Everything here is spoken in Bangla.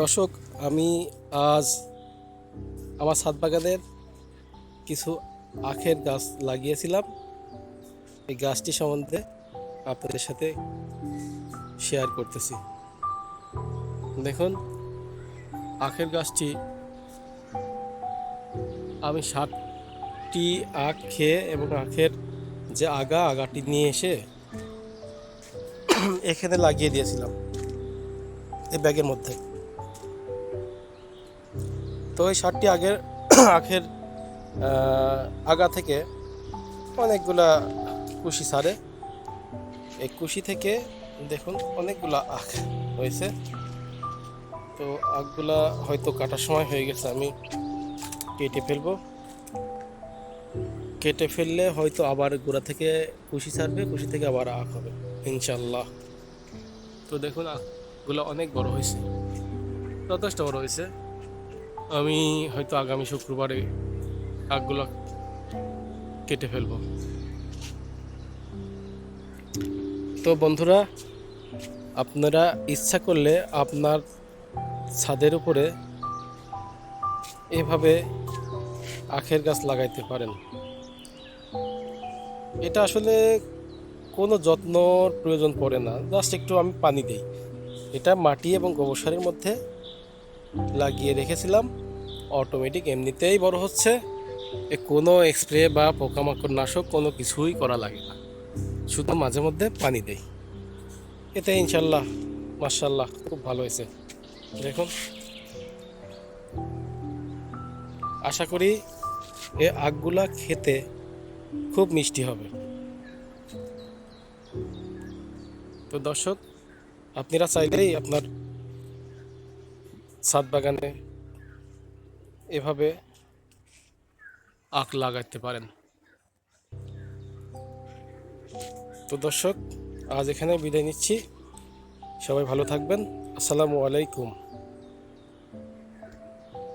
দর্শক, আমি আজ আমার ছাদ বাগানের কিছু আখের গাছ লাগিয়েছিলাম। এই গাছটি সম্বন্ধে আপনাদের সাথে শেয়ার করতেছি। দেখুন, আখের গাছটি আমি 60টি আখ খেয়ে এবং আখের যে আগাটি নিয়ে এসে এখানে লাগিয়ে দিয়েছিলাম এই ব্যাগের মধ্যে। তো এই 60টি আখের আগা থেকে অনেকগুলা কুশি ছাড়ে। এই কুশি থেকে দেখুন অনেকগুলা আখ হয়েছে। তো আখগুলা হয়তো কাটার সময় হয়ে গেছে, আমি কেটে ফেলবো। কেটে ফেললে হয়তো আবার গোড়া থেকে কুশি ছাড়বে, কুশি থেকে আবার আখ হবে ইনশাল্লাহ। তো দেখুন, আখগুলো অনেক বড় হয়েছে, যথেষ্ট বড় হয়েছে। আমি হয়তো আগামী শুক্রবারে আখগুলো কেটে ফেলবো। তো বন্ধুরা, আপনারা ইচ্ছা করলে আপনার ছাদের উপরে এভাবে আখের গাছ লাগাইতে পারেন। এটা আসলে কোনো যত্নর প্রয়োজন পড়ে না, জাস্ট একটু আমি পানি দিই। এটা মাটি এবং গোবর সারের মধ্যে লাগিয়ে রেখেছিলাম, অটোমেটিক এমনিতেই বড় হচ্ছে। কোনো স্প্রে বা পোকামাকড় নাশক কোনো কিছুই করা লাগে না, শুধু মাঝে মধ্যে পানি দেই। এতে ইনশাল্লাহ মাশাল্লাহ খুব ভালো হয়েছে। দেখুন, আশা করি এই আখগুলা খেতে খুব মিষ্টি হবে। তো দর্শক, আপনারা চাইলেই আপনার ছাদ বাগানে এভাবে আখ লাগাইতে পারেন। তো দর্শক, আজ এখানে বিদায় নিচ্ছি। সবাই ভালো থাকবেন। আসসালামু আলাইকুম।